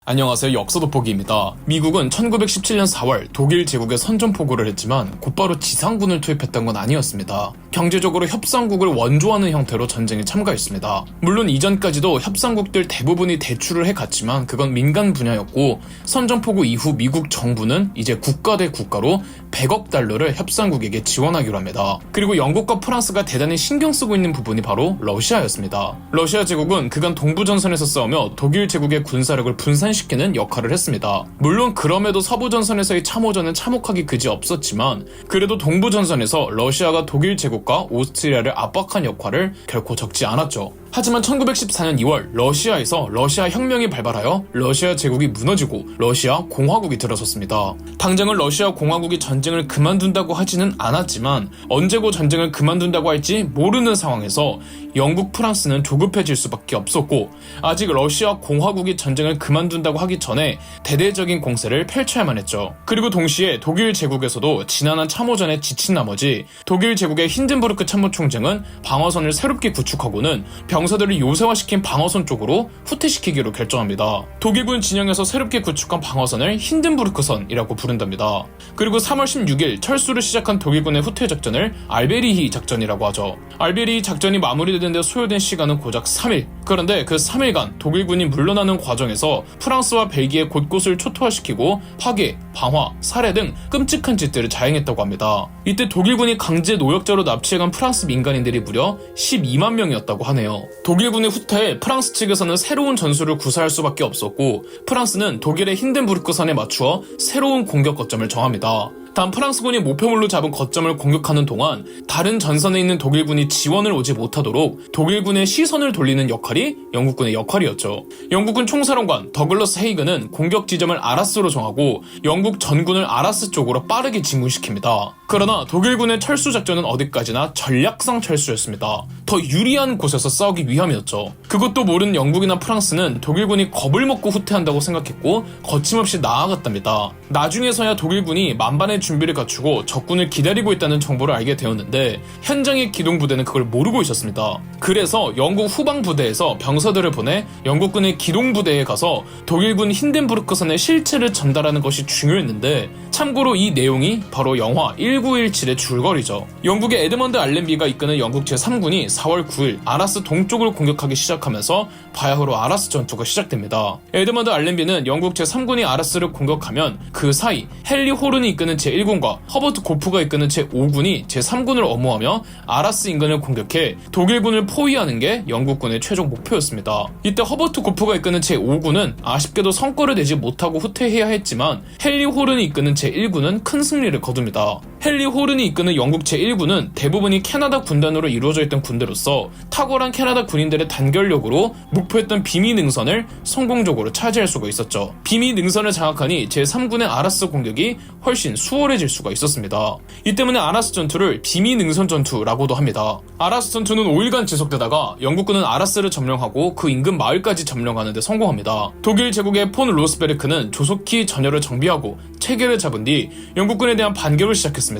안녕하세요. 역사돋보기입니다. 미국은 1917년 4월 독일 제국에 선전포고를 했지만 곧바로 지상군을 투입했던 건 아니었습니다. 경제적으로 협상국을 원조하는 형태로 전쟁에 참가했습니다. 물론 이전까지도 협상국들 대부분이 대출을 해갔지만 그건 민간 분야였고, 선전포고 이후 미국 정부는 이제 국가 대 국가로 100억 달러를 협상국에게 지원하기로 합니다. 그리고 영국과 프랑스가 대단히 신경 쓰고 있는 부분이 바로 러시아였습니다. 러시아 제국은 그간 동부전선에서 싸우며 독일 제국의 군사력을 분산시키는 역할을 했습니다. 물론 그럼에도 서부전선에서의 참호전은 참혹하기 그지없었지만 그래도 동부전선에서 러시아가 독일 제국과 오스트리아를 압박한 역할을 결코 적지 않았죠. 하지만 1914년 2월 러시아에서 러시아 혁명이 발발하여 러시아 제국이 무너지고 러시아 공화국이 들어섰습니다. 당장은 러시아 공화국이 전쟁을 그만둔다고 하지는 않았지만 언제고 전쟁을 그만둔다고 할지 모르는 상황에서 영국, 프랑스는 조급해질 수밖에 없었고, 아직 러시아 공화국이 전쟁을 그만둔다고 하기 전에 대대적인 공세를 펼쳐야만 했죠. 그리고 동시에 독일 제국에서도 지난한 참호전에 지친 나머지 독일 제국의 힌든부르크 참모총장은 방어선을 새롭게 구축하고는 병사들을 요새화시킨 방어선 쪽으로 후퇴시키기로 결정합니다. 독일군 진영에서 새롭게 구축한 방어선을 힌든부르크선이라고 부른답니다. 그리고 3월 16일 철수를 시작한 독일군의 후퇴 작전을 알베리히 작전이라고 하죠. 알베리히 작전이 마무리되는데 소요된 시간은 고작 3일. 그런데 그 3일간 독일군이 물러나는 과정에서 프랑스와 벨기에 곳곳을 초토화시키고 파괴, 방화, 살해 등 끔찍한 짓들을 자행했다고 합니다. 이때 독일군이 강제 노역자로 납치해간 프랑스 민간인들이 무려 12만 명이었다고 하네요. 독일군의 후퇴에 프랑스 측에서는 새로운 전술을 구사할 수밖에 없었고, 프랑스는 독일의 힌덴부르크선에 맞추어 새로운 공격 거점을 정합니다. 단 프랑스군이 목표물로 잡은 거점을 공격하는 동안 다른 전선에 있는 독일군이 지원을 오지 못하도록 독일군의 시선을 돌리는 역할이 영국군의 역할이었죠. 영국군 총사령관 더글러스 헤이그는 공격 지점을 아라스로 정하고 영국 전군을 아라스 쪽으로 빠르게 진군시킵니다. 그러나 독일군의 철수 작전은 어디까지나 전략상 철수였습니다. 더 유리한 곳에서 싸우기 위함이었죠. 그것도 모르는 영국이나 프랑스는 독일군이 겁을 먹고 후퇴한다고 생각했고 거침없이 나아갔답니다. 나중에서야 독일군이 만반의 준비를 갖추고 적군을 기다리고 있다는 정보를 알게 되었는데 현장의 기동부대는 그걸 모르고 있었습니다. 그래서 영국 후방부대에서 병사들을 보내 영국군의 기동부대에 가서 독일군 힌덴부르크선의 실체를 전달하는 것이 중요했는데, 참고로 이 내용이 바로 영화 1917의 줄거리죠. 영국의 에드먼드 알렌비가 이끄는 영국 제3군이 4월 9일 아라스 동쪽을 공격하기 시작하면서 바야흐로 아라스 전투가 시작됩니다. 에드먼드 알렌비는 영국 제3군이 아라스를 공격하면 그 사이 헨리 호른이 이끄는 제1군과 허버트 고프가 이끄는 제5군이 제3군을 엄호하며 아라스 인근을 공격해 독일군을 포위하는 게 영국군의 최종 목표였습니다. 이때 허버트 고프가 이끄는 제5군은 아쉽게도 성과를 내지 못하고 후퇴해야 했지만 헨리 호른이 이끄는 제1군은 큰 승리를 거둡니다. 헨리 호른이 이끄는 영국 제1군은 대부분이 캐나다 군단으로 이루어져 있던 군대로서 탁월한 캐나다 군인들의 단결력으로 목표했던 비미 능선을 성공적으로 차지할 수가 있었죠. 비미 능선을 장악하니 제3군의 아라스 공격이 훨씬 수월해질 수가 있었습니다. 이 때문에 아라스 전투를 비미 능선 전투라고도 합니다. 아라스 전투는 5일간 지속되다가 영국군은 아라스를 점령하고 그 인근 마을까지 점령하는 데 성공합니다. 독일 제국의 폰 로스베르크는 조속히 전열을 정비하고 체계를 잡은 뒤 영국군에 대한 반격을 시작했습니다.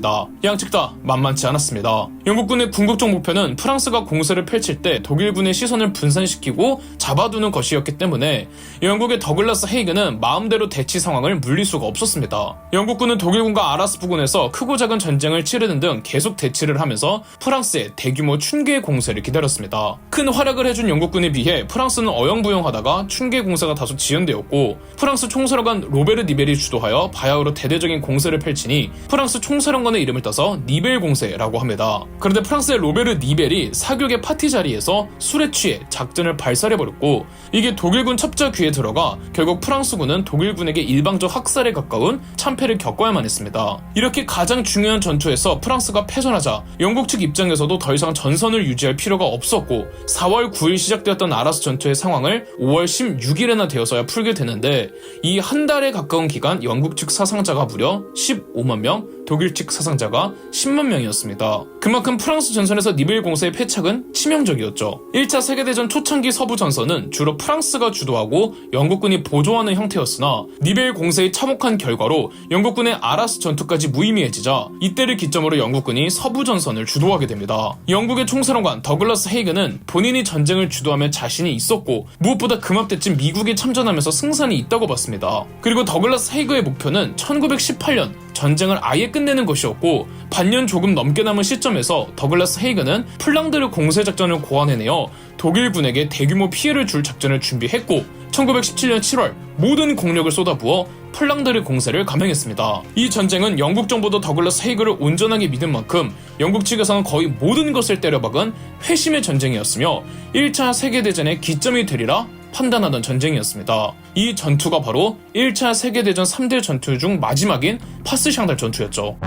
양측 다 만만치 않았습니다. 영국군의 궁극적 목표는 프랑스가 공세를 펼칠 때 독일군의 시선을 분산시키고 잡아두는 것이었기 때문에 영국의 더글라스 헤이그는 마음대로 대치 상황을 물릴 수가 없었습니다. 영국군은 독일군과 아라스 부근에서 크고 작은 전쟁을 치르는 등 계속 대치를 하면서 프랑스의 대규모 춘계 공세를 기다렸습니다. 큰 활약을 해준 영국군에 비해 프랑스는 어영부영하다가 춘계 공세가 다소 지연되었고, 프랑스 총사령관 로베르 니벨이 주도하여 바야흐로 대대적인 공세를 펼치니 프랑스 총사령관의 이름을 따서 니벨 공세라고 합니다. 그런데 프랑스의 로베르 니벨이 사격의 파티 자리에서 술에 취해 작전을 발살해버렸고, 이게 독일군 첩자 귀에 들어가 결국 프랑스군은 독일군에게 일방적 학살에 가까운 참패를 겪어야만 했습니다. 이렇게 가장 중요한 전투에서 프랑스가 패전하자 영국 측 입장에서도 더 이상 전선을 유지할 필요가 없었고, 4월 9일 시작되었던 아라스 전투의 상황을 5월 16일에나 되어서야 풀게 되는데, 이 한 달에 가까운 기간 영국 측 사상자가 무려 15만 명, 독일 측 사상자가 10만 명이었습니다. 그만큼 프랑스 전선에서 니벨 공세의 패착은 치명적이었죠. 1차 세계대전 초창기 서부 전선은 주로 프랑스가 주도하고 영국군이 보조하는 형태였으나 니벨 공세의 참혹한 결과로 영국군의 아라스 전투까지 무의미해지자 이때를 기점으로 영국군이 서부 전선을 주도하게 됩니다. 영국의 총사령관 더글라스 헤이그는 본인이 전쟁을 주도하며 자신이 있었고 무엇보다 그맘때쯤 미국이 참전하면서 승산이 있다고 봤습니다. 그리고 더글라스 헤이그의 목표는 1918년 전쟁을 아예 끝내는 것이었고 반년 조금 넘게 남은 시점에서 더글라스 헤이그는 플랑드르 공세 작전을 고안해내어 독일군에게 대규모 피해를 줄 작전을 준비했고 1917년 7월 모든 공력을 쏟아부어 플랑드르 공세를 감행했습니다. 이 전쟁은 영국 정부도 더글라스 헤이그를 온전하게 믿은 만큼 영국 측에서는 거의 모든 것을 때려박은 회심의 전쟁이었으며 1차 세계대전의 기점이 되리라 판단하던 전쟁이었습니다. 이 전투가 바로 1차 세계대전 3대 전투 중 마지막인 파스샹달 전투였죠.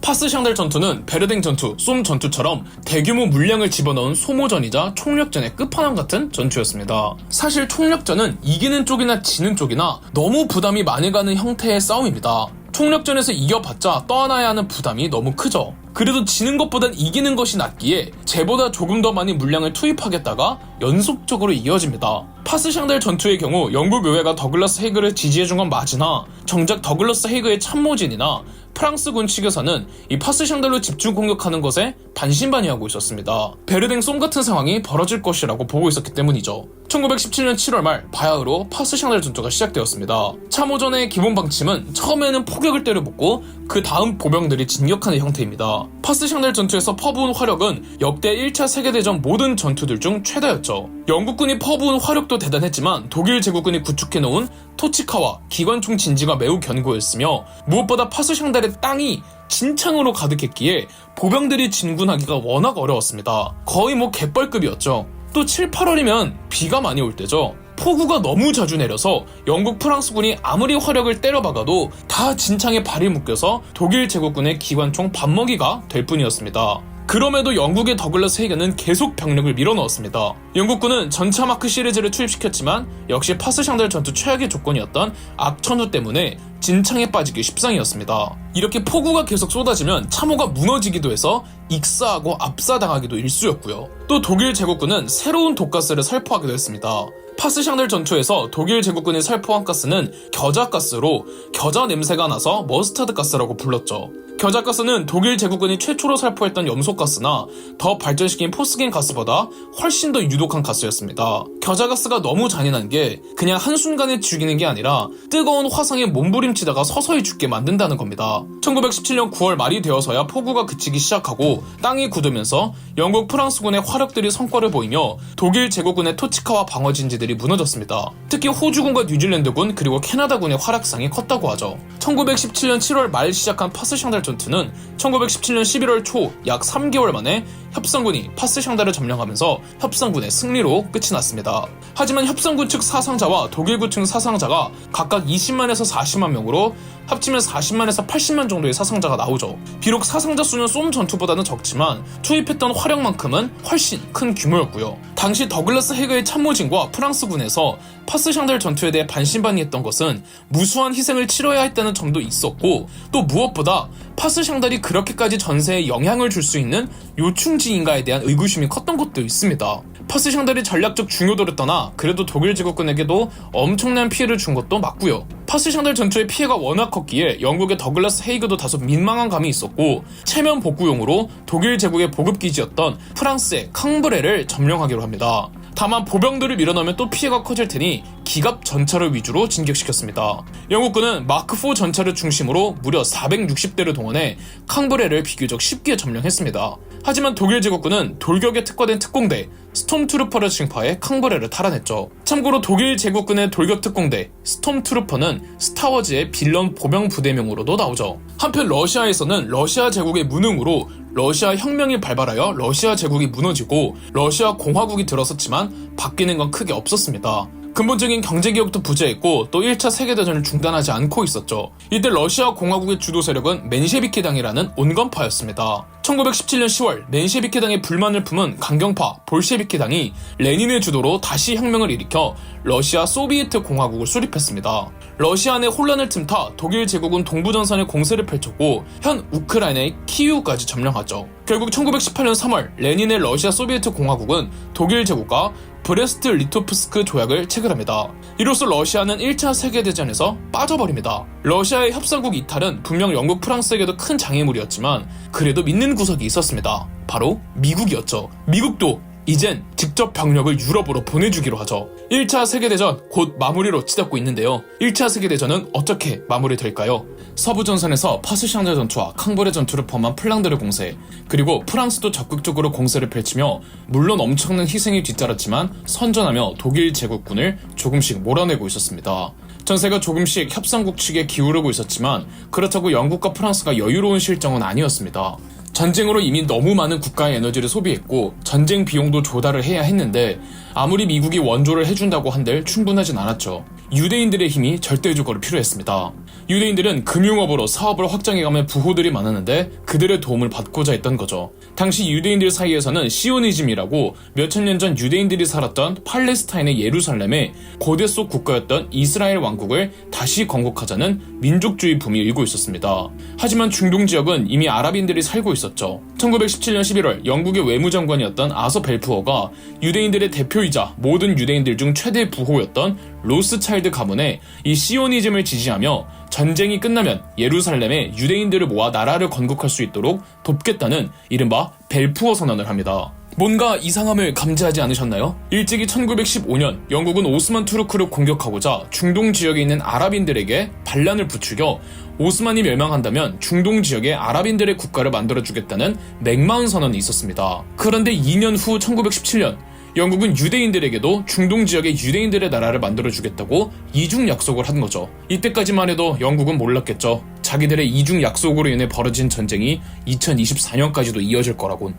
파스샹달 전투는 베르댕 전투, 쏨 전투처럼 대규모 물량을 집어넣은 소모전이자 총력전의 끝판왕 같은 전투였습니다. 사실 총력전은 이기는 쪽이나 지는 쪽이나 너무 부담이 많이 가는 형태의 싸움입니다. 총력전에서 이겨봤자 떠안아야 하는 부담이 너무 크죠. 그래도 지는 것보단 이기는 것이 낫기에 쟤보다 조금 더 많이 물량을 투입하겠다가 연속적으로 이어집니다. 파스샹달 전투의 경우 영국 의회가 더글라스 헤이그를 지지해준 건 맞으나 정작 더글라스 헤이그의 참모진이나 프랑스군 측에서는 이 파스샹달로 집중 공격하는 것에 반신반의하고 있었습니다. 베르댕 쏨 같은 상황이 벌어질 것이라고 보고 있었기 때문이죠. 1917년 7월 말 바야흐로 파스샹달 전투가 시작되었습니다. 참호전의 기본 방침은 처음에는 포격을 때려붓고 그 다음 보병들이 진격하는 형태입니다. 파스샹달 전투에서 퍼부은 화력은 역대 1차 세계대전 모든 전투들 중 최다였죠. 영국군이 퍼부은 화력도 대단했지만 독일 제국군이 구축해놓은 토치카와 기관총 진지가 매우 견고했으며 무엇보다 파스샹달의 땅이 진창으로 가득했기에 보병들이 진군하기가 워낙 어려웠습니다. 거의 갯벌급이었죠. 또 7, 8월이면 비가 많이 올 때죠. 폭우가 너무 자주 내려서 영국 프랑스군이 아무리 화력을 때려박아도 다 진창에 발이 묶여서 독일 제국군의 기관총 밥먹이가 될 뿐이었습니다. 그럼에도 영국의 더글라스 헤이그는 계속 병력을 밀어넣었습니다. 영국군은 전차 마크 시리즈를 투입시켰지만 역시 파스샹달 전투 최악의 조건이었던 악천후 때문에 진창에 빠지기 십상이었습니다. 이렇게 폭우가 계속 쏟아지면 참호가 무너지기도 해서 익사하고 압사당하기도 일쑤였고요. 또 독일 제국군은 새로운 독가스를 살포하기도 했습니다. 파스샹달 전투에서 독일 제국군이 살포한 가스는 겨자가스로 겨자 냄새가 나서 머스타드 가스라고 불렀죠. 겨자가스는 독일 제국군이 최초로 살포했던 염소가스나 더 발전시킨 포스겐 가스보다 훨씬 더 유독한 가스였습니다. 겨자가스가 너무 잔인한 게 그냥 한순간에 죽이는 게 아니라 뜨거운 화상에 몸부림치다가 서서히 죽게 만든다는 겁니다. 1917년 9월 말이 되어서야 폭우가 그치기 시작하고 땅이 굳으면서 영국 프랑스군의 화력들이 성과를 보이며 독일 제국군의 토치카와 방어진지들이 무너졌습니다. 특히 호주군과 뉴질랜드군 그리고 캐나다군의 활약상이 컸다고 하죠. 1917년 7월 말 시작한 파스샹달 전투는 1917년 11월 초 약 3개월 만에 협상군이 파스샹달을 점령하면서 협상군의 승리로 끝이 났습니다. 하지만 협상군 측 사상자와 독일군 측 사상자가 각각 20만에서 40만 명으로 합치면 40만에서 80만 정도의 사상자가 나오죠. 비록 사상자 수는 쏨 전투보다는 적지만 투입했던 화력만큼은 훨씬 큰 규모였고요. 당시 더글라스 헤이그의 참모진과 프랑스군에서 파스샹달 전투에 대해 반신반의했던 것은 무수한 희생을 치러야 했다는 점도 있었고 또 무엇보다 파스샹달이 그렇게까지 전세에 영향을 줄 수 있는 요충지인가에 대한 의구심이 컸던 것도 있습니다. 파스샹달이 전략적 중요도를 떠나 그래도 독일 제국군에게도 엄청난 피해를 준 것도 맞고요. 파스샹달 전투의 피해가 워낙 컸기에 영국의 더글라스 헤이그도 다소 민망한 감이 있었고 체면 복구용으로 독일 제국의 보급기지였던 프랑스의 캉브레를 점령하기로 합니다. 다만 보병들을 밀어넣으면 또 피해가 커질 테니 기갑 전차를 위주로 진격시켰습니다. 영국군은 마크4 전차를 중심으로 무려 460대를 동원해 캉브레를 비교적 쉽게 점령했습니다. 하지만 독일 제국군은 돌격에 특화된 특공대 스톰트루퍼를 징파해 캉브레를 탈환했죠. 참고로 독일 제국군의 돌격 특공대 스톰트루퍼는 스타워즈의 빌런 보병 부대명으로도 나오죠. 한편 러시아에서는 러시아 제국의 무능으로 러시아 혁명이 발발하여 러시아 제국이 무너지고 러시아 공화국이 들어섰지만 바뀌는 건 크게 없었습니다. 근본적인 경제기억도 부재했고 또 1차 세계대전을 중단하지 않고 있었죠. 이때 러시아 공화국의 주도 세력은 맨셰비키당이라는 온건파였습니다. 1917년 10월 맨셰비키당의 불만을 품은 강경파 볼셰비키당이 레닌의 주도로 다시 혁명을 일으켜 러시아 소비에트 공화국을 수립했습니다. 러시아 내 혼란을 틈타 독일 제국은 동부전선에 공세를 펼쳤고 현 우크라이나의 키이우까지 점령하죠. 결국 1918년 3월 레닌의 러시아 소비에트 공화국은 독일 제국과 브레스트 리토프스크 조약을 체결합니다. 이로써 러시아는 1차 세계대전에서 빠져버립니다. 러시아의 협상국 이탈은 분명 영국, 프랑스에게도 큰 장애물이었지만 그래도 믿는 구석이 있었습니다. 바로 미국이었죠. 미국도 이젠 직접 병력을 유럽으로 보내주기로 하죠. 1차 세계대전 곧 마무리로 치닫고 있는데요. 1차 세계대전은 어떻게 마무리될까요? 서부전선에서 파스샹제 전투와 캉브레 전투를 포함한 플랑드르 공세, 그리고 프랑스도 적극적으로 공세를 펼치며 물론 엄청난 희생이 뒤따랐지만 선전하며 독일 제국군을 조금씩 몰아내고 있었습니다. 전세가 조금씩 협상국 측에 기울고 있었지만 그렇다고 영국과 프랑스가 여유로운 실정은 아니었습니다. 전쟁으로 이미 너무 많은 국가의 에너지를 소비했고 전쟁 비용도 조달을 해야 했는데 아무리 미국이 원조를 해준다고 한들 충분하진 않았죠. 유대인들의 힘이 절대적으로 필요했습니다. 유대인들은 금융업으로 사업을 확장해가며 부호들이 많았는데 그들의 도움을 받고자 했던 거죠. 당시 유대인들 사이에서는 시오니즘이라고 몇천 년 전 유대인들이 살았던 팔레스타인의 예루살렘에 고대 속 국가였던 이스라엘 왕국을 다시 건국하자는 민족주의 붐이 일고 있었습니다. 하지만 중동 지역은 이미 아랍인들이 살고 있었죠. 1917년 11월 영국의 외무장관이었던 아서 벨푸어가 유대인들의 대표이자 모든 유대인들 중 최대 부호였던 로스차일드 가문에 이 시오니즘을 지지하며 전쟁이 끝나면 예루살렘에 유대인들을 모아 나라를 건국할 수 있도록 돕겠다는 이른바 벨푸어 선언을 합니다. 뭔가 이상함을 감지하지 않으셨나요? 일찍이 1915년 영국은 오스만 투르크를 공격하고자 중동 지역에 있는 아랍인들에게 반란을 부추겨 오스만이 멸망한다면 중동 지역에 아랍인들의 국가를 만들어주겠다는 맥마흔 선언이 있었습니다. 그런데 2년 후 1917년 영국은 유대인들에게도 중동 지역의 유대인들의 나라를 만들어주겠다고 이중 약속을 한 거죠. 이때까지만 해도 영국은 몰랐겠죠. 자기들의 이중 약속으로 인해 벌어진 전쟁이 2024년까지도 이어질 거라곤.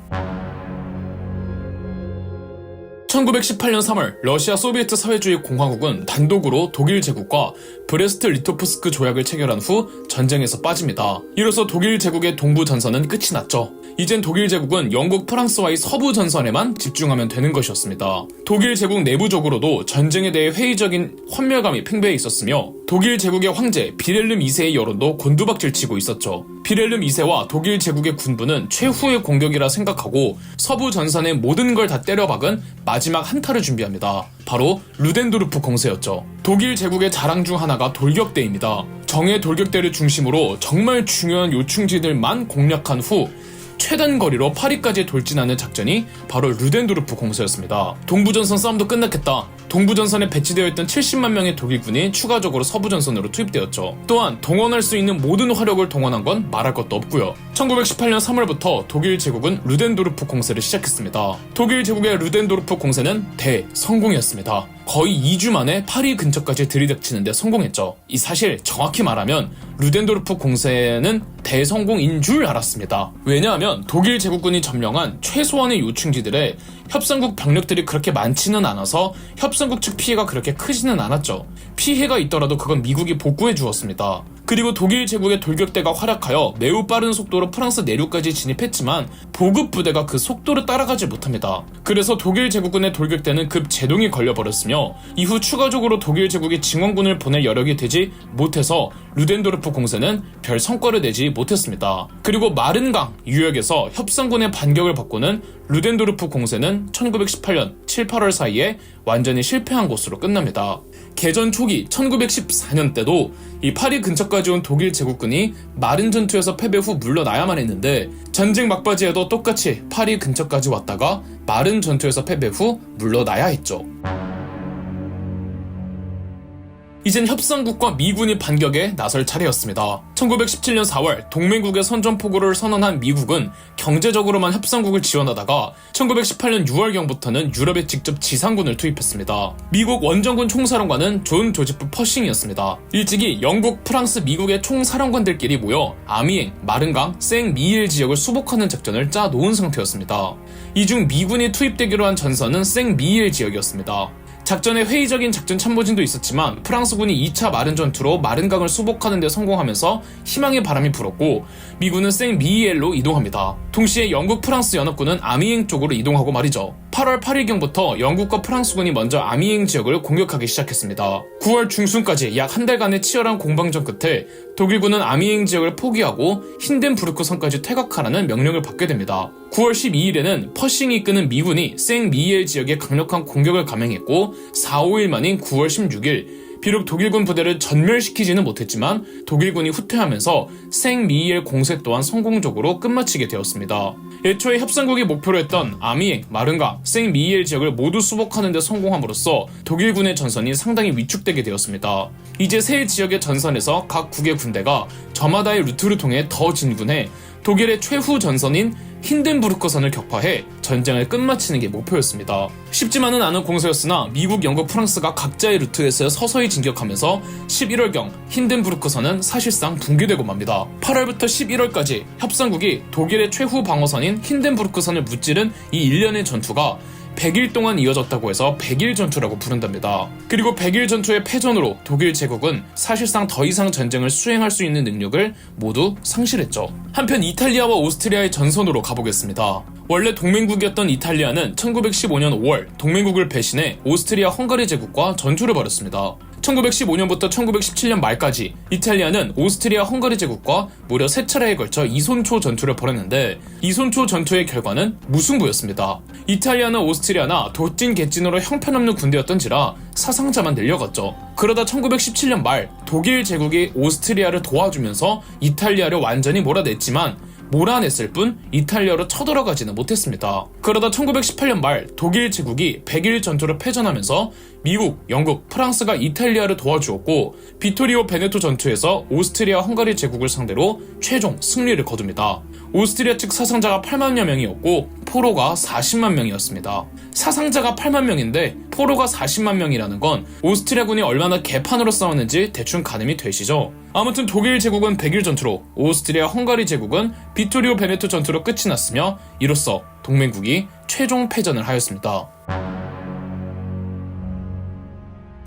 1918년 3월 러시아 소비에트 사회주의 공화국은 단독으로 독일 제국과 브레스트 리토프스크 조약을 체결한 후 전쟁에서 빠집니다. 이로써 독일 제국의 동부 전선은 끝이 났죠. 이젠 독일 제국은 영국, 프랑스와의 서부 전선에만 집중하면 되는 것이었습니다. 독일 제국 내부적으로도 전쟁에 대해 회의적인 환멸감이 팽배해 있었으며 독일 제국의 황제 비렐름 2세의 여론도 곤두박질치고 있었죠. 비렐름 2세와 독일 제국의 군부는 최후의 공격이라 생각하고 서부 전선의 모든 걸 다 때려박은 마지막 한타를 준비합니다. 바로 루덴도르프 공세였죠. 독일 제국의 자랑 중 하나가 돌격대입니다. 정예 돌격대를 중심으로 정말 중요한 요충지들만 공략한 후 최단 거리로 파리까지 돌진하는 작전이 바로 루덴도르프 공세였습니다. 동부전선 싸움도 끝났겠다. 동부전선에 배치되어 있던 70만 명의 독일군이 추가적으로 서부전선으로 투입되었죠. 또한 동원할 수 있는 모든 화력을 동원한 건 말할 것도 없고요. 1918년 3월부터 독일 제국은 루덴도르프 공세를 시작했습니다. 독일 제국의 루덴도르프 공세는 대성공이었습니다. 거의 2주 만에 파리 근처까지 들이닥치는데 성공했죠. 이 사실 정확히 말하면 루덴도르프 공세는 대성공인 줄 알았습니다. 왜냐하면 독일 제국군이 점령한 최소한의 요충지들에 협상국 병력들이 그렇게 많지는 않아서 협상국 측 피해가 그렇게 크지는 않았죠. 피해가 있더라도 그건 미국이 복구해 주었습니다. 그리고 독일 제국의 돌격대가 활약하여 매우 빠른 속도로 프랑스 내륙까지 진입했지만 보급 부대가 그 속도를 따라가지 못합니다. 그래서 독일 제국군의 돌격대는 급 제동이 걸려버렸으며 이후 추가적으로 독일 제국이 증원군을 보낼 여력이 되지 못해서 루덴도르프 공세는 별 성과를 내지 못했습니다. 그리고 마른강 유역에서 협상군의 반격을 받고는 루덴도르프 공세는 1918년 7, 8월 사이에 완전히 실패한 것으로 끝납니다. 개전 초기 1914년 때도 이 파리 근처까지 온 독일 제국군이 마른 전투에서 패배 후 물러나야만 했는데 전쟁 막바지에도 똑같이 파리 근처까지 왔다가 마른 전투에서 패배 후 물러나야 했죠. 이젠 협상국과 미군이 반격에 나설 차례였습니다. 1917년 4월 동맹국의 선전포고를 선언한 미국은 경제적으로만 협상국을 지원하다가 1918년 6월경부터는 유럽에 직접 지상군을 투입했습니다. 미국 원정군 총사령관은 존 조지프 퍼싱이었습니다. 일찍이 영국, 프랑스, 미국의 총사령관들끼리 모여 아미엥, 마른강, 생미일 지역을 수복하는 작전을 짜놓은 상태였습니다. 이 중 미군이 투입되기로 한 전선은 생미일 지역이었습니다. 작전에 회의적인 작전 참모진도 있었지만 프랑스군이 2차 마른 전투로 마른강을 수복하는 데 성공하면서 희망의 바람이 불었고 미군은 생미히엘로 이동합니다. 동시에 영국 프랑스 연합군은 아미엥 쪽으로 이동하고 말이죠. 8월 8일경부터 영국과 프랑스군이 먼저 아미엥 지역을 공격하기 시작했습니다. 9월 중순까지 약 한 달간의 치열한 공방전 끝에 독일군은 아미엥 지역을 포기하고 힌덴부르크 선까지 퇴각하라는 명령을 받게 됩니다. 9월 12일에는 퍼싱이 이끄는 미군이 생미히엘 지역에 강력한 공격을 감행했고 4, 5일 만인 9월 16일 비록 독일군 부대를 전멸시키지는 못했지만 독일군이 후퇴하면서 생미히엘 공세 또한 성공적으로 끝마치게 되었습니다. 애초에 협상국이 목표로 했던 아미엥, 마른가, 생미히엘 지역을 모두 수복하는 데 성공함으로써 독일군의 전선이 상당히 위축되게 되었습니다. 이제 세 지역의 전선에서 각 국의 군대가 저마다의 루트를 통해 더 진군해 독일의 최후 전선인 힌덴부르크선을 격파해 전쟁을 끝마치는 게 목표였습니다. 쉽지만은 않은 공세였으나 미국, 영국, 프랑스가 각자의 루트에서 서서히 진격하면서 11월경 힌덴부르크선은 사실상 붕괴되고 맙니다. 8월부터 11월까지 협상국이 독일의 최후 방어선인 힌덴부르크선을 무찌른 이 1년의 전투가 100일 동안 이어졌다고 해서 100일 전투라고 부른답니다. 그리고 100일 전투의 패전으로 독일 제국은 사실상 더 이상 전쟁을 수행할 수 있는 능력을 모두 상실했죠. 한편 이탈리아와 오스트리아의 전선으로 가보겠습니다. 원래 동맹국이었던 이탈리아는 1915년 5월 동맹국을 배신해 오스트리아 헝가리 제국과 전투를 벌였습니다. 1915년부터 1917년 말까지 이탈리아는 오스트리아 헝가리 제국과 무려 3차례에 걸쳐 이손초 전투를 벌였는데 이손초 전투의 결과는 무승부였습니다. 이탈리아나 오스트리아나 도찐 개찐으로 형편없는 군대였던지라 사상자만 늘려갔죠. 그러다 1917년 말 독일 제국이 오스트리아를 도와주면서 이탈리아를 완전히 몰아냈지만 몰아냈을 뿐 이탈리아로 쳐들어가지는 못했습니다. 그러다 1918년 말 독일 제국이 100일 전투를 패전하면서 미국, 영국, 프랑스가 이탈리아를 도와주었고 비토리오 베네토 전투에서 오스트리아 헝가리 제국을 상대로 최종 승리를 거둡니다. 오스트리아 측 사상자가 8만여 명이었고 포로가 40만 명이었습니다. 사상자가 8만 명인데 포로가 40만 명이라는 건 오스트리아군이 얼마나 개판으로 싸웠는지 대충 가늠이 되시죠? 아무튼 독일 제국은 100일 전투로 오스트리아 헝가리 제국은 비토리오 베네토 전투로 끝이 났으며 이로써 동맹국이 최종 패전을 하였습니다.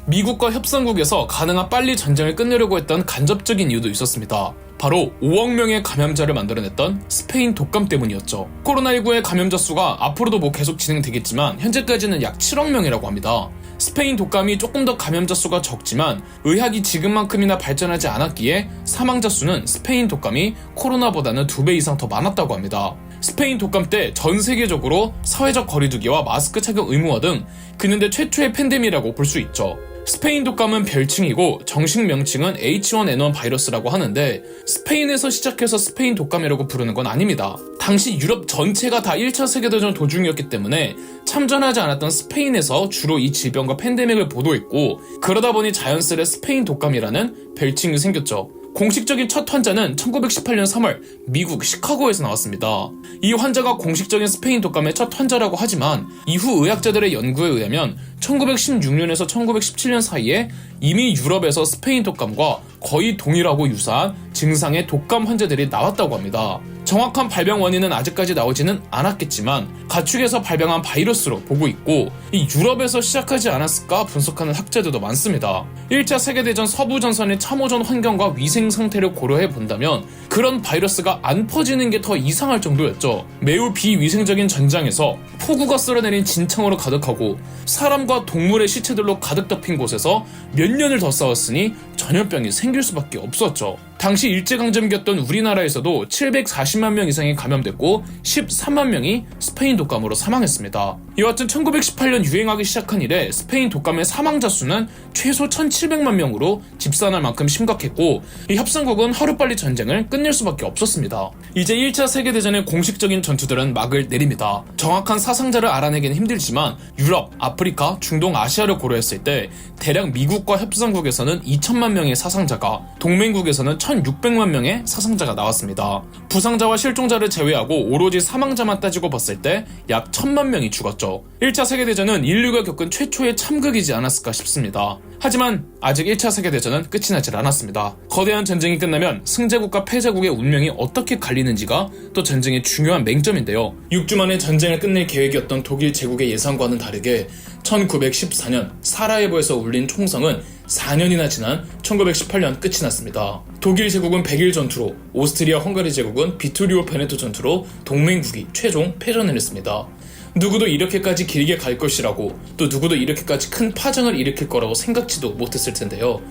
미국과 협상국에서 가능한 빨리 전쟁을 끝내려고 했던 간접적인 이유도 있었습니다. 바로 5억 명의 감염자를 만들어냈던 스페인 독감 때문이었죠. 코로나19의 감염자 수가 앞으로도 계속 진행되겠지만 현재까지는 약 7억 명이라고 합니다. 스페인 독감이 조금 더 감염자 수가 적지만 의학이 지금만큼이나 발전하지 않았기에 사망자 수는 스페인 독감이 코로나보다는 2배 이상 더 많았다고 합니다. 스페인 독감 때 전 세계적으로 사회적 거리두기와 마스크 착용 의무화 등 근현대 최초의 팬데믹이라고 볼 수 있죠. 스페인 독감은 별칭이고 정식 명칭은 H1N1 바이러스라고 하는데 스페인에서 시작해서 스페인 독감이라고 부르는 건 아닙니다. 당시 유럽 전체가 다 1차 세계대전 도중이었기 때문에 참전하지 않았던 스페인에서 주로 이 질병과 팬데믹을 보도했고 그러다 보니 자연스레 스페인 독감이라는 별칭이 생겼죠. 공식적인 첫 환자는 1918년 3월 미국 시카고에서 나왔습니다. 이 환자가 공식적인 스페인 독감의 첫 환자라고 하지만 이후 의학자들의 연구에 의하면 1916년에서 1917년 사이에 이미 유럽에서 스페인 독감과 거의 동일하고 유사한 증상의 독감 환자들이 나왔다고 합니다. 정확한 발병 원인은 아직까지 나오지는 않았겠지만 가축에서 발병한 바이러스로 보고 있고 이 유럽에서 시작하지 않았을까 분석하는 학자들도 많습니다. 1차 세계대전 서부전선의 참호전 환경과 위생 상태를 고려해 본다면 그런 바이러스가 안 퍼지는 게 더 이상할 정도였죠. 매우 비위생적인 전장에서 폭우가 쓸어내린 진창으로 가득하고 사람과 동물의 시체들로 가득 덮인 곳에서 몇 년을 더 싸웠으니 전염병이 생길 수밖에 없었죠. 당시 일제강점기였던 우리나라에서도 740만 명 이상이 감염됐고 13만 명이 스페인 독감으로 사망했습니다. 여하튼 1918년 유행하기 시작한 이래 스페인 독감의 사망자 수는 최소 1700만 명으로 집산할 만큼 심각했고 이 협상국은 하루빨리 전쟁을 끝낼 수밖에 없었습니다. 이제 1차 세계대전의 공식적인 전투들은 막을 내립니다. 정확한 사상자를 알아내기는 힘들지만 유럽, 아프리카, 중동, 아시아를 고려했을 때 대략 미국과 협상국에서는 2천만 명의 사상자가 동맹국에서는 1600만 명의 사상자가 나왔습니다. 부상자와 실종자를 제외하고 오로지 사망자만 따지고 봤을 때 약 1000만 명이 죽었죠. 있었죠. 1차 세계대전은 인류가 겪은 최초의 참극이지 않았을까 싶습니다. 하지만 아직 1차 세계대전은 끝이 나질 않았습니다. 거대한 전쟁이 끝나면 승자국과 패자국의 운명이 어떻게 갈리는지가 또 전쟁의 중요한 맹점인데요. 6주 만에 전쟁을 끝낼 계획이었던 독일 제국의 예상과는 다르게 1914년 사라예보에서 울린 총성은 4년이나 지난 1918년 끝이 났습니다. 독일 제국은 100일 전투로, 오스트리아 헝가리 제국은 비토리오 베네토 전투로 동맹국이 최종 패전을 했습니다. 누구도 이렇게까지 길게 갈 것이라고, 또 누구도 이렇게까지 큰 파장을 일으킬 거라고 생각지도 못했을 텐데요.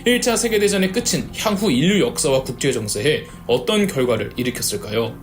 1차 세계대전의 끝은 향후 인류 역사와 국제 정세에 어떤 결과를 일으켰을까요?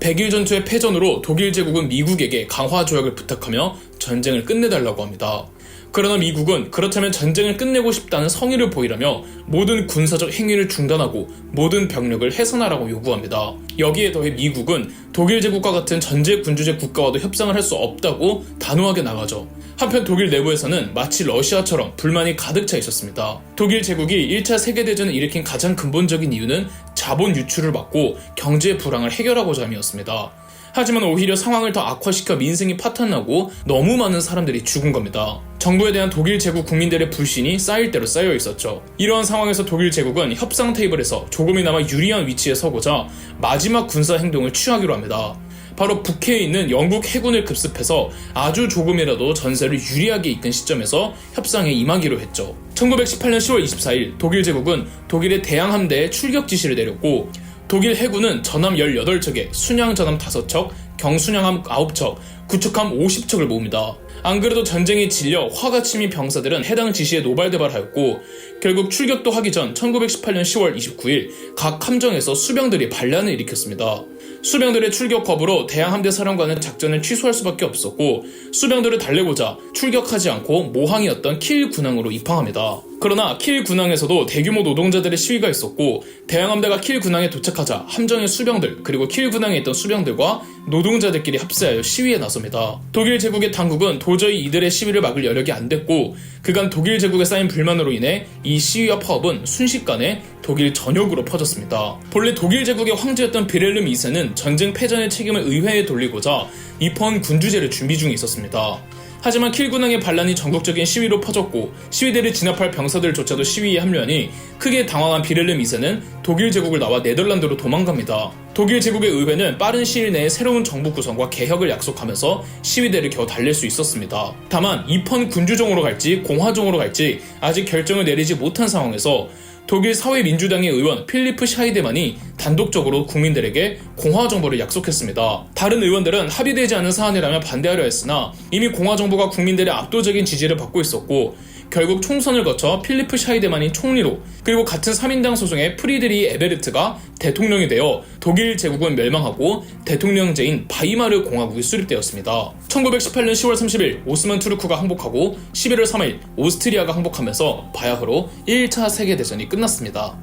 100일 전투의 패전으로 독일 제국은 미국에게 강화 조약을 부탁하며 전쟁을 끝내달라고 합니다. 그러나 미국은 그렇다면 전쟁을 끝내고 싶다는 성의를 보이라며 모든 군사적 행위를 중단하고 모든 병력을 해산하라고 요구합니다. 여기에 더해 미국은 독일 제국과 같은 전제 군주제 국가와도 협상을 할 수 없다고 단호하게 나가죠. 한편 독일 내부에서는 마치 러시아처럼 불만이 가득 차 있었습니다. 독일 제국이 1차 세계대전을 일으킨 가장 근본적인 이유는 자본 유출을 막고 경제 불황을 해결하고자 함이었습니다. 하지만 오히려 상황을 더 악화시켜 민생이 파탄나고 너무 많은 사람들이 죽은 겁니다. 정부에 대한 독일 제국 국민들의 불신이 쌓일 대로 쌓여 있었죠. 이러한 상황에서 독일 제국은 협상 테이블에서 조금이나마 유리한 위치에 서고자 마지막 군사 행동을 취하기로 합니다. 바로 북해에 있는 영국 해군을 급습해서 아주 조금이라도 전세를 유리하게 이끈 시점에서 협상에 임하기로 했죠. 1918년 10월 24일 독일 제국은 독일의 대양 함대에 출격 지시를 내렸고, 독일 해군은 전함 18척에 순양 전함 5척, 경순양함 9척, 구축함 50척을 모읍니다. 안 그래도 전쟁에 질려 화가 치민 병사들은 해당 지시에 노발대발하였고, 결국 출격도 하기 전 1918년 10월 29일 각 함정에서 수병들이 반란을 일으켰습니다. 수병들의 출격 거부로 대양함대 사령관은 작전을 취소할 수밖에 없었고, 수병들을 달래고자 출격하지 않고 모항이었던 킬 군항으로 입항합니다. 그러나 킬 군항에서도 대규모 노동자들의 시위가 있었고, 대양함대가 킬 군항에 도착하자 함정의 수병들 그리고 킬 군항에 있던 수병들과 노동자들끼리 합세하여 시위에 나섭니다. 독일 제국의 당국은 도저히 이들의 시위를 막을 여력이 안 됐고, 그간 독일 제국에 쌓인 불만으로 인해 이 시위와 파업은 순식간에 독일 전역으로 퍼졌습니다. 본래 독일 제국의 황제였던 비렐름 2세는 전쟁 패전의 책임을 의회에 돌리고자 입헌 군주제를 준비 중에 있었습니다. 하지만 킬군항의 반란이 전국적인 시위로 퍼졌고, 시위대를 진압할 병사들조차도 시위에 합류하니 크게 당황한 비렐름 2세는 독일 제국을 나와 네덜란드로 도망갑니다. 독일 제국의 의회는 빠른 시일 내에 새로운 정부 구성과 개혁을 약속하면서 시위대를 겨우 달랠 수 있었습니다. 다만 입헌 군주정으로 갈지 공화정으로 갈지 아직 결정을 내리지 못한 상황에서 독일 사회민주당의 의원 필리프 샤이데만이 단독적으로 국민들에게 공화정부를 약속했습니다. 다른 의원들은 합의되지 않은 사안이라며 반대하려 했으나 이미 공화정부가 국민들의 압도적인 지지를 받고 있었고, 결국 총선을 거쳐 필리프 샤이데만이 총리로, 그리고 같은 3인당 소속의 프리드리 에베르트가 대통령이 되어 독일 제국은 멸망하고 대통령제인 바이마르 공화국이 수립되었습니다. 1918년 10월 30일 오스만 투르크가 항복하고 11월 3일 오스트리아가 항복하면서 바야흐로 1차 세계대전이 끝났습니다.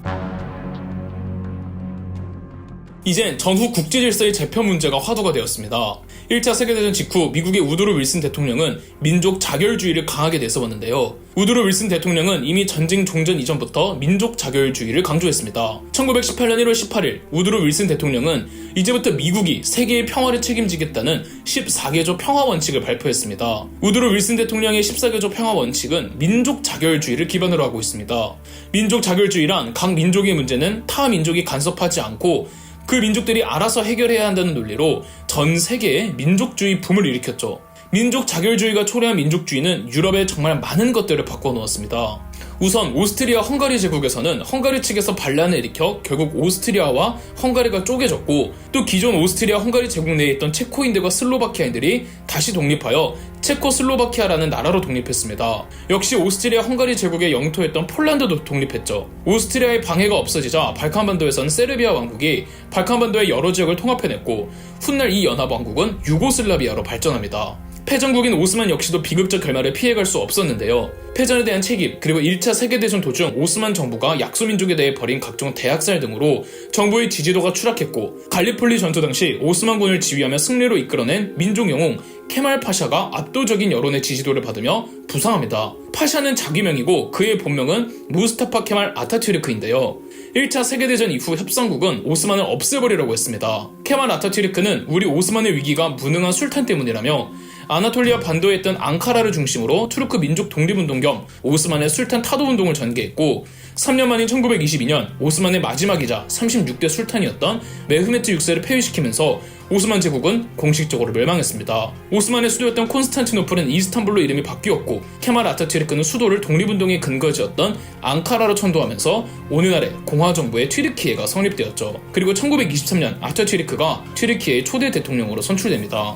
이젠 전후 국제질서의 재편 문제가 화두가 되었습니다. 1차 세계대전 직후 미국의 우드로 윌슨 대통령은 민족 자결주의를 강하게 내세웠는데요. 우드로 윌슨 대통령은 이미 전쟁 종전 이전부터 민족 자결주의를 강조했습니다. 1918년 1월 18일 우드로 윌슨 대통령은 이제부터 미국이 세계의 평화를 책임지겠다는 14개조 평화 원칙을 발표했습니다. 우드로 윌슨 대통령의 14개조 평화 원칙은 민족 자결주의를 기반으로 하고 있습니다. 민족 자결주의란 각 민족의 문제는 타 민족이 간섭하지 않고 그 민족들이 알아서 해결해야 한다는 논리로 전 세계에 민족주의 붐을 일으켰죠. 민족 자결주의가 초래한 민족주의는 유럽에 정말 많은 것들을 바꿔놓았습니다. 우선 오스트리아 헝가리 제국에서는 헝가리 측에서 반란을 일으켜 결국 오스트리아와 헝가리가 쪼개졌고, 또 기존 오스트리아 헝가리 제국 내에 있던 체코인들과 슬로바키아인들이 다시 독립하여 체코슬로바키아라는 나라로 독립했습니다. 역시 오스트리아 헝가리 제국의 영토였던 폴란드도 독립했죠. 오스트리아의 방해가 없어지자 발칸반도에서는 세르비아 왕국이 발칸반도의 여러 지역을 통합해냈고, 훗날 이 연합왕국은 유고슬라비아로 발전합니다. 패전국인 오스만 역시도 비극적 결말을 피해갈 수 없었는데요. 패전에 대한 책임, 그리고 1차 세계대전 도중 오스만 정부가 약소민족에 대해 벌인 각종 대학살 등으로 정부의 지지도가 추락했고, 갈리폴리 전투 당시 오스만군을 지휘하며 승리로 이끌어낸 민족영웅 케말 파샤가 압도적인 여론의 지지도를 받으며 부상합니다. 파샤는 자기명이고 그의 본명은 무스타파 케말 아타투르크인데요. 1차 세계대전 이후 협상국은 오스만을 없애버리라고 했습니다. 케말 아타투르크는 우리 오스만의 위기가 무능한 술탄 때문이라며 아나톨리아 반도에 있던 앙카라를 중심으로 투르크 민족 독립운동 겸 오스만의 술탄 타도운동을 전개했고 3년 만인 1922년 오스만의 마지막이자 36대 술탄이었던 메흐메트 6세를 폐위시키면서 오스만 제국은 공식적으로 멸망했습니다. 오스만의 수도였던 콘스탄티노플은 이스탄불로 이름이 바뀌었고 케말 아타투르크는 수도를 독립운동의 근거지였던 앙카라로 천도하면서 오늘날의 공화정부의 튀르키예가 성립되었죠. 그리고 1923년 아타투르크가 튀르키예의 초대 대통령으로 선출됩니다.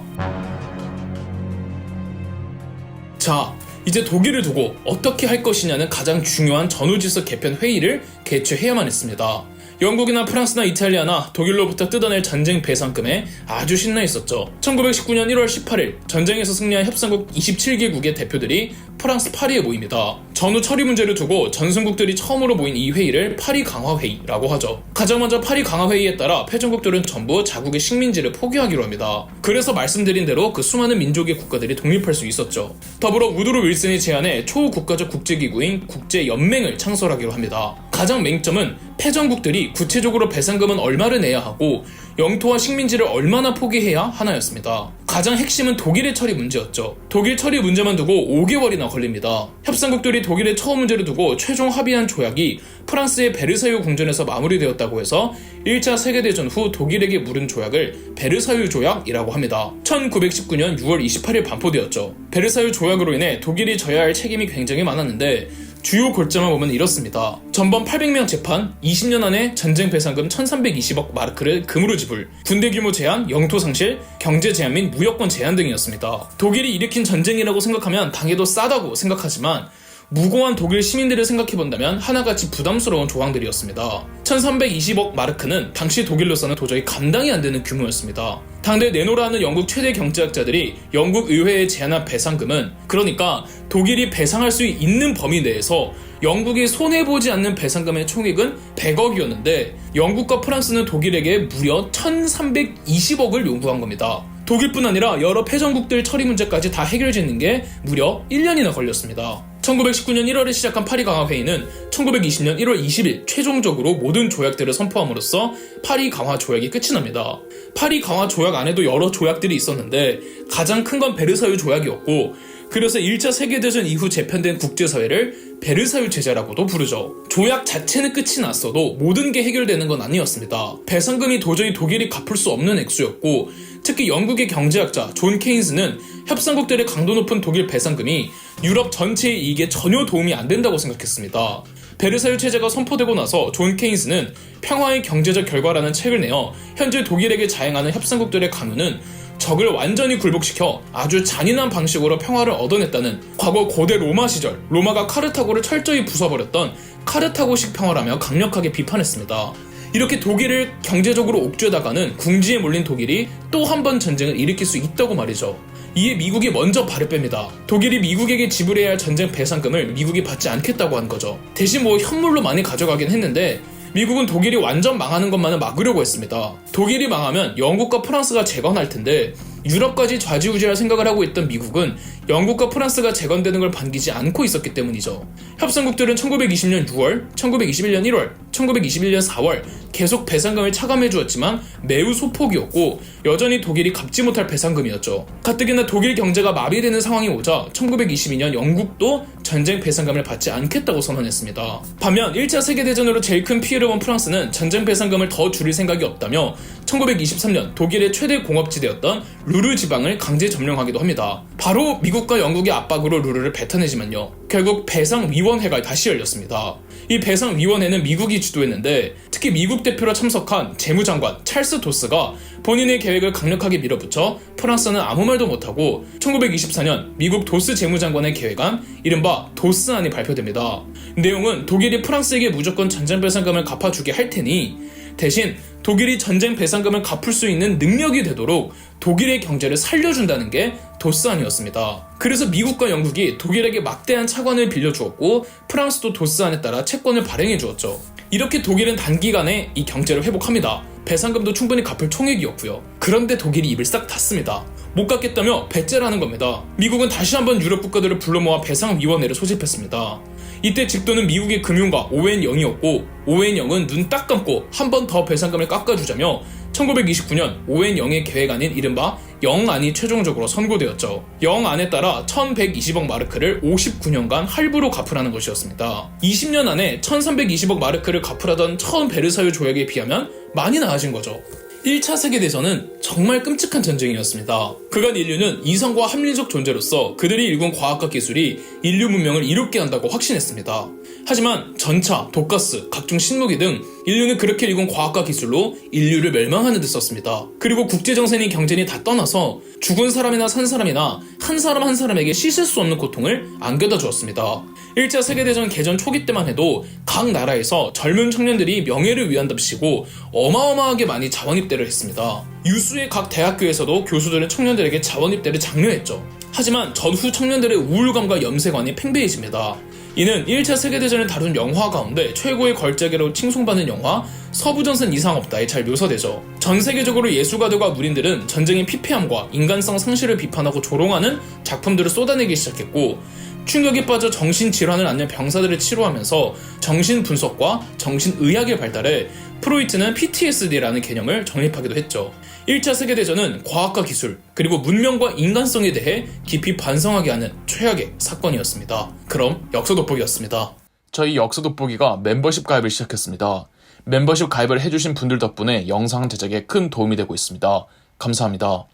자, 이제 독일을 두고 어떻게 할 것이냐는 가장 중요한 전후지서 개편 회의를 개최해야만 했습니다. 영국이나 프랑스나 이탈리아나 독일로부터 뜯어낼 전쟁 배상금에 아주 신나 있었죠. 1919년 1월 18일 전쟁에서 승리한 협상국 27개국의 대표들이 프랑스 파리에 모입니다. 전후 처리 문제를 두고 전승국들이 처음으로 모인 이 회의를 파리 강화 회의라고 하죠. 가장 먼저 파리 강화 회의에 따라 패전국들은 전부 자국의 식민지를 포기하기로 합니다. 그래서 말씀드린 대로 그 수많은 민족의 국가들이 독립할 수 있었죠. 더불어 우드로 윌슨이 제안해 초국가적 국제기구인 국제연맹을 창설하기로 합니다. 가장 맹점은 패전국들이 구체적으로 배상금은 얼마를 내야 하고 영토와 식민지를 얼마나 포기해야 하나였습니다. 가장 핵심은 독일의 처리 문제였죠. 독일 처리 문제만 두고 5개월이나 걸립니다. 협상국들이 독일의 처우 문제를 두고 최종 합의한 조약이 프랑스의 베르사유 궁전에서 마무리되었다고 해서 1차 세계대전 후 독일에게 물은 조약을 베르사유 조약이라고 합니다. 1919년 6월 28일 반포되었죠. 베르사유 조약으로 인해 독일이 져야 할 책임이 굉장히 많았는데 주요 골자만 보면 이렇습니다. 전범 800명 재판, 20년 안에 전쟁 배상금 1320억 마르크를 금으로 지불, 군대 규모 제한, 영토 상실, 경제 제한 및 무역권 제한 등이었습니다. 독일이 일으킨 전쟁이라고 생각하면 당해도 싸다고 생각하지만 무고한 독일 시민들을 생각해본다면 하나같이 부담스러운 조항들이었습니다. 1320억 마르크는 당시 독일로서는 도저히 감당이 안 되는 규모였습니다. 당대 내노라 하는 영국 최대 경제학자들이 영국 의회에 제안한 배상금은, 그러니까 독일이 배상할 수 있는 범위 내에서 영국이 손해보지 않는 배상금의 총액은 100억이었는데 영국과 프랑스는 독일에게 무려 1320억을 요구한 겁니다. 독일뿐 아니라 여러 패전국들 처리 문제까지 다 해결짓는 게 무려 1년이나 걸렸습니다. 1919년 1월에 시작한 파리 강화 회의는 1920년 1월 20일 최종적으로 모든 조약들을 선포함으로써 파리 강화 조약이 끝이 납니다. 파리 강화 조약 안에도 여러 조약들이 있었는데 가장 큰 건 베르사유 조약이었고, 그래서 1차 세계대전 이후 재편된 국제사회를 베르사유 제재라고도 부르죠. 조약 자체는 끝이 났어도 모든 게 해결되는 건 아니었습니다. 배상금이 도저히 독일이 갚을 수 없는 액수였고, 특히 영국의 경제학자 존 케인스는 협상국들의 강도 높은 독일 배상금이 유럽 전체의 이익에 전혀 도움이 안 된다고 생각했습니다. 베르사유 체제가 선포되고 나서 존 케인스는 평화의 경제적 결과라는 책을 내어 현재 독일에게 자행하는 협상국들의 강요는 적을 완전히 굴복시켜 아주 잔인한 방식으로 평화를 얻어냈다는, 과거 고대 로마 시절 로마가 카르타고를 철저히 부숴버렸던 카르타고식 평화라며 강력하게 비판했습니다. 이렇게 독일을 경제적으로 옥죄다가는 궁지에 몰린 독일이 또 한 번 전쟁을 일으킬 수 있다고 말이죠. 이에 미국이 먼저 발을 뺍니다. 독일이 미국에게 지불해야 할 전쟁 배상금을 미국이 받지 않겠다고 한 거죠. 대신 현물로 많이 가져가긴 했는데 미국은 독일이 완전 망하는 것만은 막으려고 했습니다. 독일이 망하면 영국과 프랑스가 재건할 텐데 유럽까지 좌지우지할 생각을 하고 있던 미국은 영국과 프랑스가 재건되는 걸 반기지 않고 있었기 때문이죠. 협상국들은 1920년 6월, 1921년 1월, 1921년 4월 계속 배상금을 차감해 주었지만 매우 소폭이었고 여전히 독일이 갚지 못할 배상금이었죠. 가뜩이나 독일 경제가 마비되는 상황이 오자 1922년 영국도 전쟁 배상금을 받지 않겠다고 선언했습니다. 반면 1차 세계대전으로 제일 큰 피해를 본 프랑스는 전쟁 배상금을 더 줄일 생각이 없다며 1923년 독일의 최대 공업지대였던 루르 지방을 강제 점령하기도 합니다. 바로 미국과 영국의 압박으로 루르를 뱉어내지만요. 결국 배상위원회가 다시 열렸습니다. 이 배상위원회는 미국이 주도했는데 특히 미국 대표로 참석한 재무장관 찰스 도스가 본인의 계획을 강력하게 밀어붙여 프랑스는 아무 말도 못하고 1924년 미국 도스 재무장관의 계획안, 이른바 도스안이 발표됩니다. 내용은 독일이 프랑스에게 무조건 전쟁 배상금을 갚아주게 할 테니 대신 독일이 전쟁 배상금을 갚을 수 있는 능력이 되도록 독일의 경제를 살려준다는 게 도스안이었습니다. 그래서 미국과 영국이 독일에게 막대한 차관을 빌려주었고 프랑스도 도스안에 따라 채권을 발행해 주었죠. 이렇게 독일은 단기간에 이 경제를 회복합니다. 배상금도 충분히 갚을 총액이었고요. 그런데 독일이 입을 싹 닫습니다. 못 갚겠다며 배째라는 겁니다. 미국은 다시 한번 유럽 국가들을 불러 모아 배상위원회를 소집했습니다. 이때 직도는 미국의 금융가 오웬 영이었고, 오웬 영은 눈 딱 감고 한 번 더 배상금을 깎아주자며 1929년 오웬 영의 계획안인 이른바 영안이 최종적으로 선고되었죠. 영안에 따라 1120억 마르크를 59년간 할부로 갚으라는 것이었습니다. 20년 안에 1320억 마르크를 갚으라던 처음 베르사유 조약에 비하면 많이 나아진 거죠. 1차 세계대전은 정말 끔찍한 전쟁이었습니다. 그간 인류는 이성과 합리적 존재로서 그들이 일군 과학과 기술이 인류 문명을 이롭게 한다고 확신했습니다. 하지만 전차, 독가스, 각종 신무기 등 인류는 그렇게 일군 과학과 기술로 인류를 멸망하는 데 썼습니다. 그리고 국제정세니 경제니 다 떠나서 죽은 사람이나 산 사람이나 한 사람 한 사람에게 씻을 수 없는 고통을 안겨다 주었습니다. 1차 세계대전 개전 초기 때만 해도 각 나라에서 젊은 청년들이 명예를 위한답시고 어마어마하게 많이 자원입대를 했습니다. 유수의 각 대학교에서도 교수들은 청년들에게 자원입대를 장려했죠. 하지만 전후 청년들의 우울감과 염세관이 팽배해집니다. 이는 1차 세계대전을 다룬 영화 가운데 최고의 걸작이라고 칭송받는 영화 서부전선 이상 없다에 잘 묘사되죠. 전 세계적으로 예술가들과 문인들은 전쟁의 피폐함과 인간성 상실을 비판하고 조롱하는 작품들을 쏟아내기 시작했고, 충격에 빠져 정신질환을 앓는 병사들을 치료하면서 정신분석과 정신의학을 발달해 프로이트는 PTSD라는 개념을 정립하기도 했죠. 1차 세계대전은 과학과 기술, 그리고 문명과 인간성에 대해 깊이 반성하게 하는 최악의 사건이었습니다. 그럼 역사 돋보기였습니다. 저희 역사 돋보기가 멤버십 가입을 시작했습니다. 멤버십 가입을 해주신 분들 덕분에 영상 제작에 큰 도움이 되고 있습니다. 감사합니다.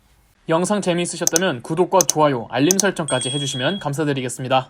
영상 재미있으셨다면 구독과 좋아요, 알림 설정까지 해주시면 감사드리겠습니다.